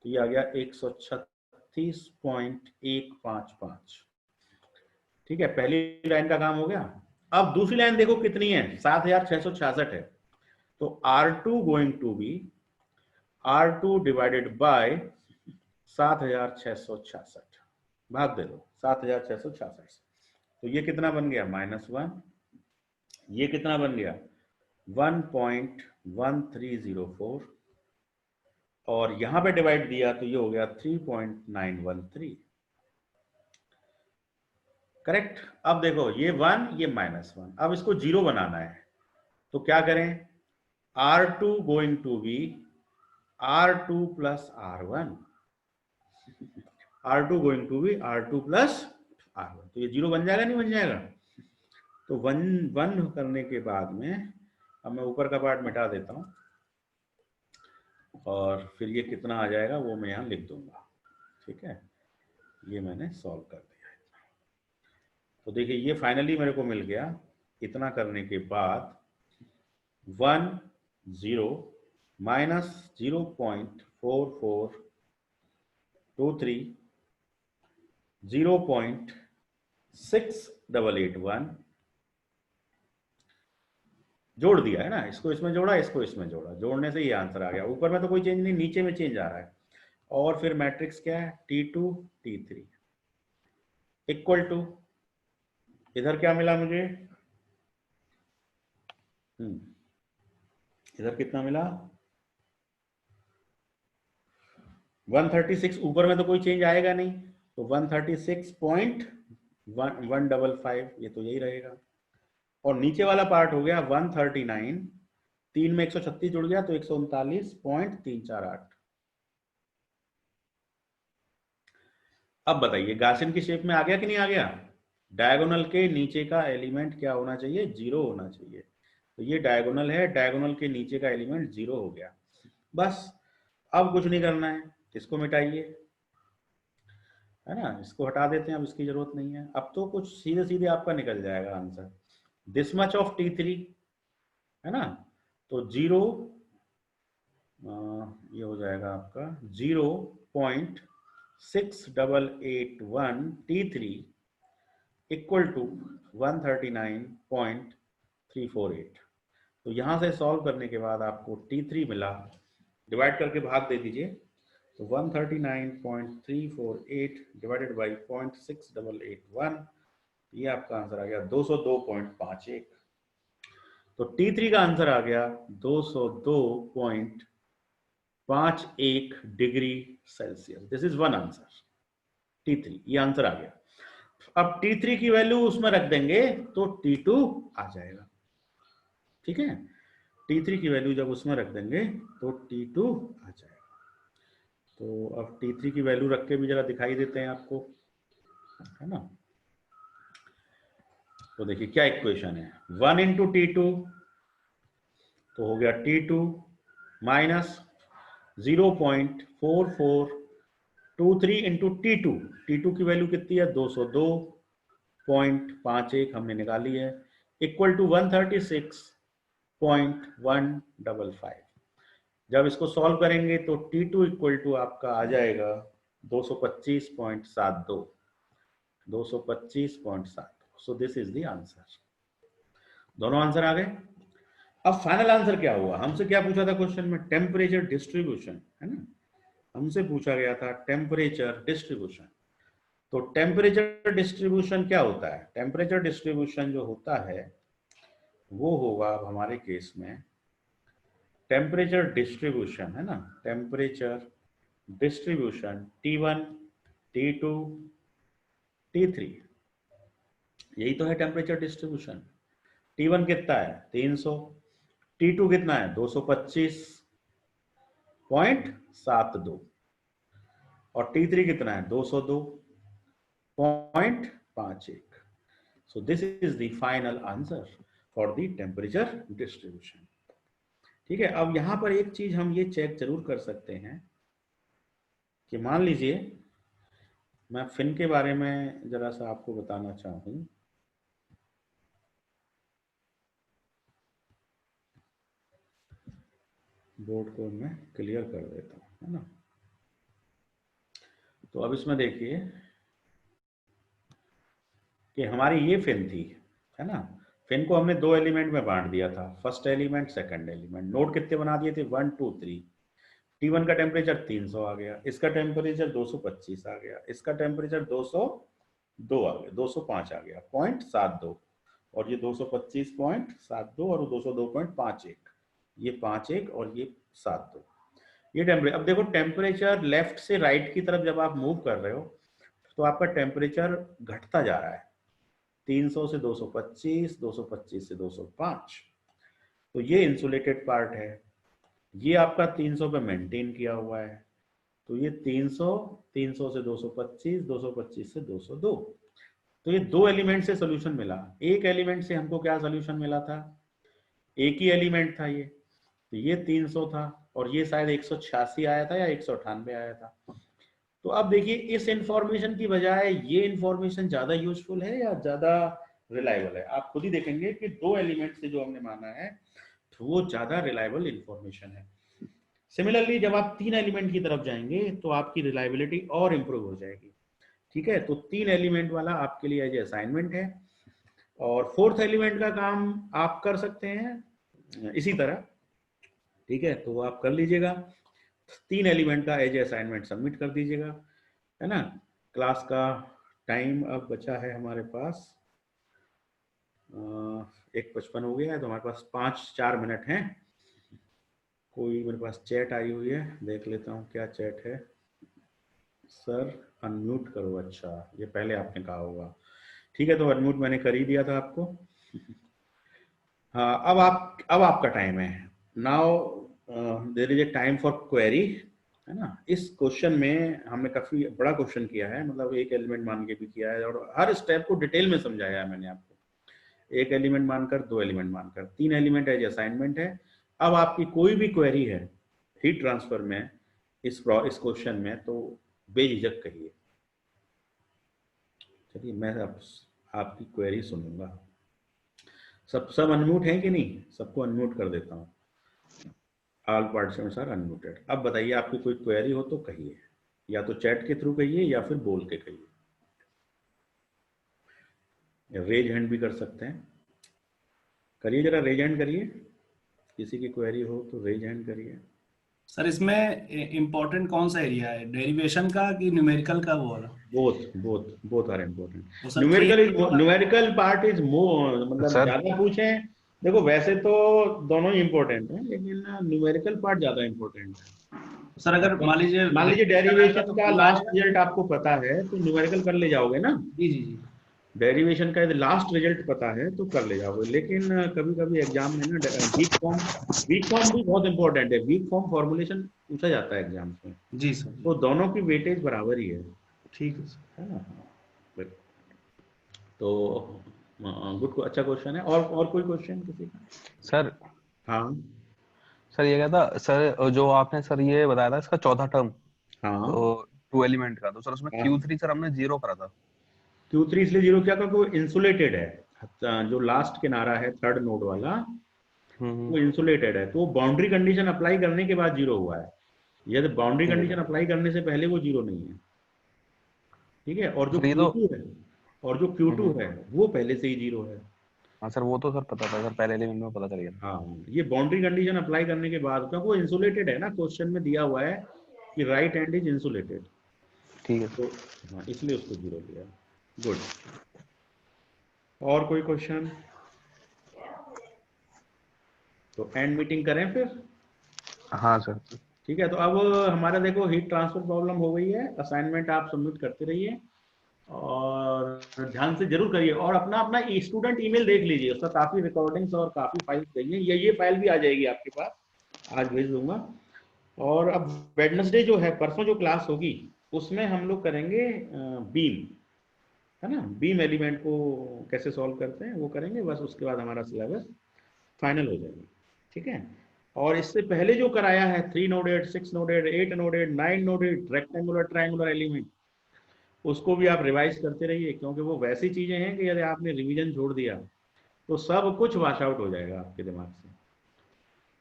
तो ये आ गया 136.155, ठीक है। पहली लाइन का काम हो गया। अब दूसरी लाइन देखो कितनी है? 7,666 है। तो R2 going to be R2 divided by 7,666, भाग दे दो 7,666। तो ये कितना बन गया? -1। ये कितना बन गया? 1.1304 और यहां पे डिवाइड दिया तो ये हो गया 3.913। करेक्ट। अब देखो ये 1, ये -1, अब इसको 0 बनाना है तो क्या करें? R2 going to be R2 plus R1, R2 going to be R2 plus R1। तो ये 0 बन जाएगा, नहीं बन जाएगा? तो 1 करने के बाद में अब मैं ऊपर का पार्ट मिटा देता हूं और फिर ये कितना आ जाएगा वो मैं यहां लिख दूंगा, ठीक है। ये मैंने सॉल्व कर दिया। तो देखिए ये फाइनली मेरे को मिल गया। इतना करने के बाद 1 0 माइनस 0.4423 0.6881 जोड़ दिया है ना, इसको इसमें जोड़ा, इसको इसमें जोड़ा, जोड़ने से ये आंसर आ गया। ऊपर में तो कोई चेंज नहीं, नीचे में चेंज आ रहा है। और फिर मैट्रिक्स क्या है? T2 T3 इक्वल टू, इधर क्या मिला मुझे? इधर कितना मिला? 136। ऊपर में तो कोई चेंज आएगा नहीं, तो 136.155, ये तो यही रहेगा। और नीचे वाला पार्ट हो गया 139, 3 में 136 जुड़ गया तो 139.348। अब बताइए गासियन की शेप में आ गया कि नहीं आ गया? डायगोनल के नीचे का एलिमेंट क्या होना चाहिए? 0 होना चाहिए। तो ये डायगोनल है, डायगोनल के नीचे का एलिमेंट 0 हो गया। बस अब कुछ नहीं करना है, इसको मिटाइए, है ना, इसको हटा देते हैं, अब इसकी जरूरत नहीं है। अब तो कुछ सीधे सीधे आपका निकल जाएगा answer. This much of T3 है ना, तो 0 ये हो जाएगा आपका 0.6881 T3 इक्वल टू 139.348। तो यहां से सॉल्व करने के बाद आपको T3 मिला, डिवाइड करके भाग दे दीजिए। तो 139.348 डिवाइडेड बाई 0.6881, ये आपका आंसर आ गया 202.51। तो T3 का आंसर आ गया 202.51। 51 degree Celsius. This is one answer, T3, ये आंसर आ गया। अब T3 की वैल्यू उसमें रख देंगे तो T2 आ जाएगा, ठीक है। T3 की वैल्यू जब उसमें रख देंगे तो T2 आ जाएगा। तो अब T3 की वैल्यू रख के भी जरा दिखाई देते हैं आपको, है ना। तो देखिए क्या इक्वेशन है, 1 इंटू T2 तो हो गया T2 minus 0.4423 into T2, T2 की वैल्यू कितनी है 202.51 हमने निकाली है, इक्वल टू 136.155। जब इसको सॉल्व करेंगे तो T2 इक्वल टू आपका आ जाएगा 225.72, 225.72। So this is the answer. दोनों आंसर आ गए। अब फाइनल आंसर क्या हुआ, हमसे क्या पूछा था क्वेश्चन में, टेम्परेचर डिस्ट्रीब्यूशन, है ना। हमसे पूछा गया था टेम्परेचर डिस्ट्रीब्यूशन। तो टेम्परेचर डिस्ट्रीब्यूशन क्या होता है, टेम्परेचर डिस्ट्रीब्यूशन जो होता है वो होगा अब हमारे केस में टेम्परेचर डिस्ट्रीब्यूशन, है ना, temperature distribution T1, T2, T3, यही तो है टेम्परेचर डिस्ट्रीब्यूशन। T1 कितना है 300, T2 कितना है 225.72 और T3 कितना है 202.51। So this is the final answer for the temperature distribution, ठीक है। अब यहां पर एक चीज हम ये चेक जरूर कर सकते हैं कि मान लीजिए मैं फिन के बारे में जरा सा आपको बताना चाहूं। बोर्ड को मैं क्लियर कर देता हूं, है ना। तो अब इसमें देखिए कि हमारी ये फिन थी, है ना। फिन को हमने दो एलिमेंट में बांट दिया था, first element second element. Node कितने बना दिए थे 1 2 3। T1 का टेम्परेचर 300 आ गया, इसका टेम्परेचर 225 आ गया, इसका टेम्परेचर 202 आ गया, 205 आ गया 0.72, और ये 225.72 और 202.51, ये 51 और ये 72, ये टेम्परेचर। अब देखो टेम्परेचर लेफ्ट से राइट की तरफ जब आप मूव कर रहे हो तो आपका टेम्परेचर घटता जा रहा है, 300 से 225, 225 से 205। तो ये इंसुलेटेड पार्ट है, ये आपका 300 पे मेंटेन किया हुआ है, तो ये 300, 300 से 225, 225 से 202। तो ये दो एलिमेंट से सोल्यूशन मिला। एक एलिमेंट से हमको क्या सोल्यूशन मिला था, एक ही एलिमेंट था ये, तो ये 300 था और ये शायद 186 आया था या 198 आया था। तो अब देखिए इस इंफॉर्मेशन की बजाय ये इंफॉर्मेशन ज्यादा यूजफुल है या ज्यादा रिलायबल है, आप खुद ही देखेंगे कि दो एलिमेंट से जो हमने माना है तो वो ज्यादा रिलायबल इंफॉर्मेशन है। सिमिलरली जब आप तीन एलिमेंट की तरफ जाएंगे तो आपकी रिलायबिलिटी और इंप्रूव हो जाएगी, ठीक है। तो तीन एलिमेंट वाला आपके लिए एज असाइनमेंट है, और फोर्थ एलिमेंट का काम आप कर सकते हैं इसी तरह, ठीक है। तो आप कर लीजिएगा, तीन एलिमेंट का एज असाइनमेंट सबमिट कर दीजिएगा, है ना। क्लास का टाइम अब बचा है हमारे पास 1:55 हो गया है, तो हमारे पास 5-4 मिनट हैं। कोई मेरे पास चैट आई हुई है, देख लेता हूँ क्या चैट है। सर अनम्यूट करो, अच्छा ये पहले आपने कहा होगा, ठीक है। तो अनम्यूट मैंने कर ही दिया था आपको। हाँ अब आपका टाइम है। Now there is a time for query, है ना। इस क्वेश्चन में हमने काफी बड़ा क्वेश्चन किया है, मतलब एक एलिमेंट मान के भी किया है और हर स्टेप को डिटेल में समझाया है मैंने आपको। एक एलिमेंट मानकर, दो एलिमेंट मानकर, तीन एलिमेंट एज असाइनमेंट है। अब आपकी कोई भी क्वेरी है हीट ट्रांसफर में, इस क्वेश्चन में, तो बेझिझक कहिए। चलिए मैं आपकी क्वेरी सुनूंगा। सब अनम्यूट हैं कि नहीं, सबको अनम्यूट कर देता हूँ। All participants are unmuted. अब बताइए आपकी कोई क्वेरी हो तो कहिए, या तो चैट के थ्रू कहिए या फिर बोल के कहिए, रेज हैंड भी कर सकते हैं। करिए जरा, रेज हैंड करिए, किसी की क्वेरी हो तो रेज हैंड करिए। सर इसमें इम्पोर्टेंट कौन सा एरिया है, डेरिवेशन का कि न्यूमेरिकल का वो वाला? Both are important. Numerical part is more, मतलब ज्यादा पूछें, देखो वैसे तो दोनों ही इम्पोर्टेंट है, लेकिन न्यूमेरिकल पार्ट ज्यादा इम्पोर्टेंट है। सर अगर मान लीजिए डेरिवेशन का लास्ट रिजल्ट आपको पता है तो न्यूमेरिकल कर ले जाओगे ना। जी जी जी। डेरिवेशन का यदि लास्ट रिजल्ट पता है तो कर ले जाओगे, लेकिन कभी कभी एग्जाम में ना वीक फॉर्म भी बहुत इंपॉर्टेंट है। वीक फॉर्म फॉर्मुलेशन पूछा जाता है एग्जाम में। जी सर। तो दोनों की वेटेज बराबर ही है। ठीक है सर। है ना? तो गुड, अच्छा क्वेश्चन है। और कोई क्वेश्चन किसी का? सर हाँ सर ये क्या था सर, जो आपने सर ये बताया था इसका चौथा टर्म, हाँ। तो 2 एलिमेंट का, तो सर उसमें हाँ। Q3 सर हमने 0 करा था। Q3 इसलिए 0 किया क्योंकि वो इंसुलेटेड है। जो लास्ट किनारा है थर्ड नोड वाला वो इंसुलेटेड है, तो वो बाउंड्री कंडीशन अप्लाई करने के बाद 0 हुआ है। यदि बाउंड्री कंडीशन अप्लाई करने से पहले वो 0 नहीं है। ठीक है। और जो Q2 है वो पहले से ही 0 है। हाँ सर वो तो सर पता था सर, पहले एलिमेंट में पता चल गया। हाँ, ये बाउंड्री कंडीशन अप्लाई करने के बाद, क्योंकि वो इंसुलेटेड है ना, क्वेश्चन में दिया हुआ है कि राइट हैंड इज इंसुलेटेड। ठीक है तो हाँ, इसलिए उसको 0 लिया। गुड। और कोई क्वेश्चन? तो एंड मीटिंग करें फिर? हाँ सर। ठीक है। तो अब हमारा देखो हीट ट्रांसफर प्रॉब्लम हो गई है। असाइनमेंट आप सबमिट करते रहिए और ध्यान से जरूर करिए, और अपना अपना स्टूडेंट ईमेल देख लीजिए, उसका काफी रिकॉर्डिंग्स और काफी फाइल्स देंगे। ये फाइल भी आ जाएगी आपके पास, आज भेज दूंगा। और अब वेडनेसडे जो है, परसों जो क्लास होगी उसमें हम लोग करेंगे बीम, है ना, बीम एलिमेंट को कैसे सॉल्व करते हैं वो करेंगे। बस उसके बाद हमारा सिलेबस फाइनल हो जाएगा। ठीक है। और इससे पहले जो कराया है 3 nodded, 6 nodded, 8 nodded, 9 nodded rectangular triangular element, उसको भी आप रिवाइज करते रहिए, क्योंकि वो वैसी चीजें हैं कि यदि आपने रिवीजन छोड़ दिया तो सब कुछ वॉश आउट हो जाएगा आपके दिमाग से,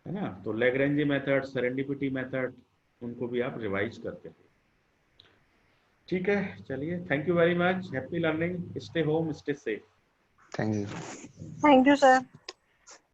है ना। तो लैग्रेंजी मेथड, सेरेंडिपिटी मेथड, उनको भी आप रिवाइज करते रहिए। ठीक है, चलिए, thank you very much, happy learning, stay home, stay safe. Thank you. Thank you sir.